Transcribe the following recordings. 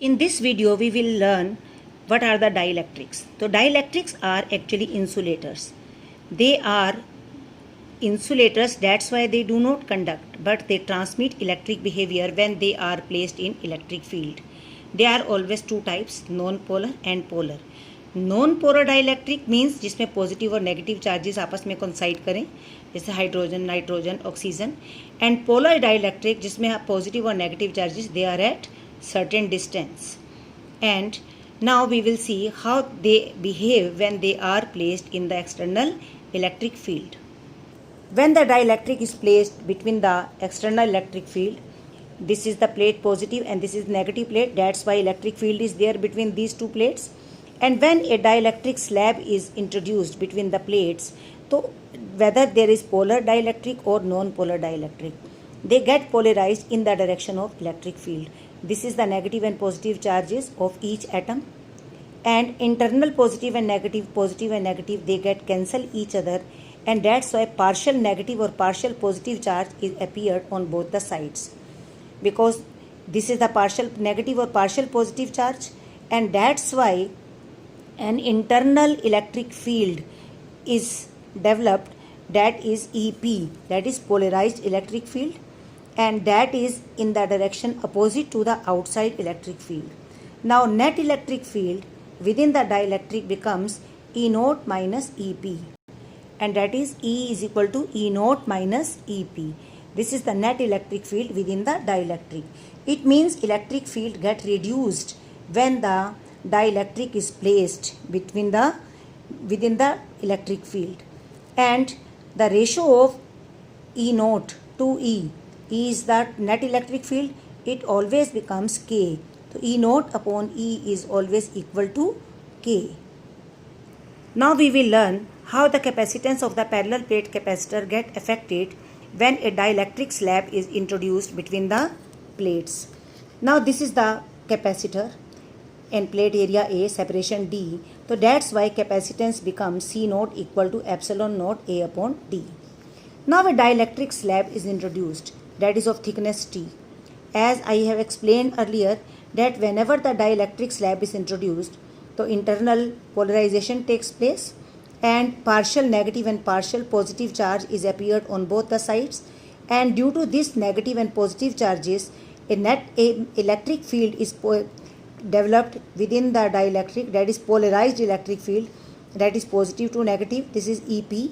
In this video, we will learn what are the dielectrics. So dielectrics are actually insulators. They are insulators, that's why they do not conduct, but they transmit electric behavior when they are placed in electric field. They are always two types, non-polar and polar. Non-polar dielectric means जिसमें positive और negative charges आपस में coincide करें, जैसे hydrogen, nitrogen, oxygen. And polar dielectric जिसमें positive और negative charges they are at certain distance. And now we will see how they behave when they are placed in the external electric field. When the dielectric is placed between the external electric field, this is the plate positive and this is negative plate, that's why electric field is there between these two plates. And when a dielectric slab is introduced between the plates, so whether there is polar dielectric or non-polar dielectric, they get polarized in the direction of electric field. This is the negative and positive charges of each atom, and internal positive and negative, they get cancel each other, and that's why partial negative or partial positive charge is appeared on both the sides, because this is the partial negative or partial positive charge, and that's why an internal electric field is developed, that is EP, that is polarized electric field, and that is in the direction opposite to the outside electric field. Now net electric field within the dielectric becomes E naught minus EP, and that is E is equal to E naught minus EP. This is the net electric field within the dielectric. It means electric field get reduced when the dielectric is placed within the electric field, and the ratio of E naught to E is the net electric field, it always becomes K. So E naught upon E is always equal to K. Now we will learn how the capacitance of the parallel plate capacitor get affected when a dielectric slab is introduced between the plates. Now this is the capacitor and plate area A, separation D. So that's why capacitance becomes C naught equal to epsilon naught A upon D. Now a dielectric slab is introduced, that is of thickness T. As I have explained earlier, that whenever the dielectric slab is introduced, the internal polarization takes place, and partial negative and partial positive charge is appeared on both the sides, and due to this negative and positive charges, a electric field is developed within the dielectric, that is polarized electric field, that is positive to negative. This is EP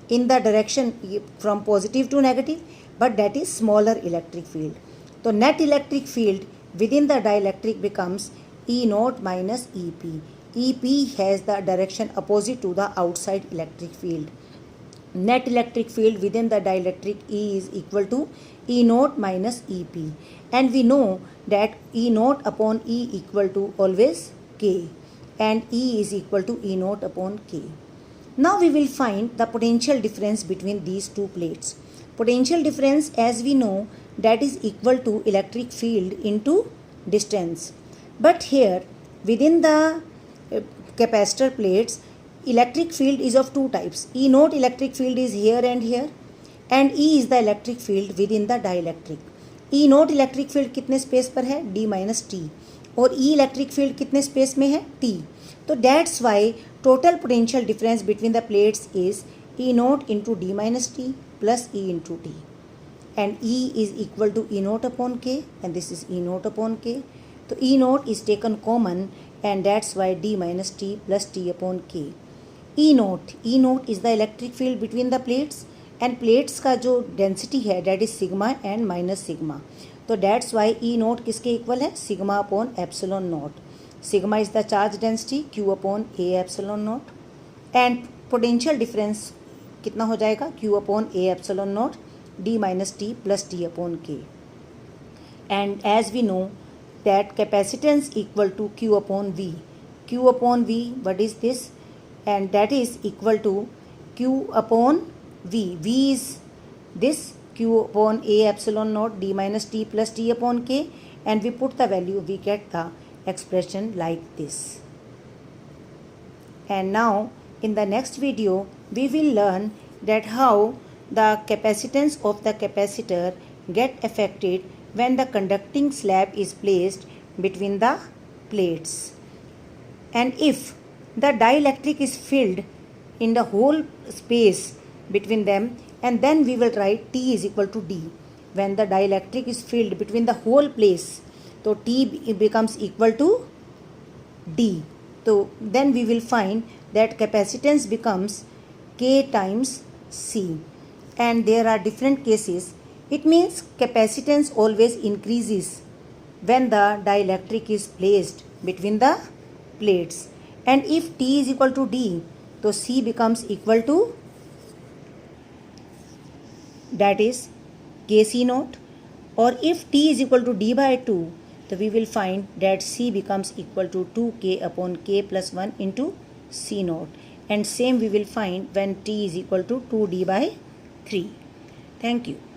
in the direction from positive to negative, but that is smaller electric field. So net electric field within the dielectric becomes E naught minus EP. EP has the direction opposite to the outside electric field. Net electric field within the dielectric E is equal to E naught minus EP, and we know that E naught upon E equal to always K, and E is equal to E naught upon K. Now we will find the potential difference between these two plates. Potential difference, as we know, that is equal to electric field into distance. But here within the capacitor plates, electric field is of two types. E naught electric field is here, and E is the electric field within the dielectric. E naught electric field कितने space पर है? D minus T, और E electric field कितने space में है? T. तो that's why total potential difference between the plates is E naught into D minus T plus E into T, and E is equal to E naught upon K, and this is E naught upon K. So E naught is taken common, and that's why D minus T plus T upon K. E naught is the electric field between the plates, and plates का जो density है that is sigma and minus sigma. तो that's why E naught किसके equal है? Sigma upon epsilon naught. Sigma is the charge density, Q upon A epsilon naught, and potential difference कितना हो जाएगा? Q upon A epsilon naught D minus T plus T upon K. And as we know that capacitance equal to Q upon V. Q upon V, what is this? And that is equal to Q upon V. V is this, Q upon A epsilon naught D minus T plus T upon K, and we put the value, we get the expression like this. And now in the next video we will learn that how the capacitance of the capacitor get affected when the conducting slab is placed between the plates. And if the dielectric is filled in the whole space between them, and then we will write T is equal to D. When the dielectric is filled between the whole place, so T becomes equal to D. So then we will find that capacitance becomes K times C. And there are different cases. It means capacitance always increases when the dielectric is placed between the plates. And if T is equal to D, so C becomes equal to, that is Kc naught. Or if T is equal to D by 2, so we will find that C becomes equal to 2K upon K plus 1 into C naught. And same we will find when T is equal to 2D by 3. Thank you.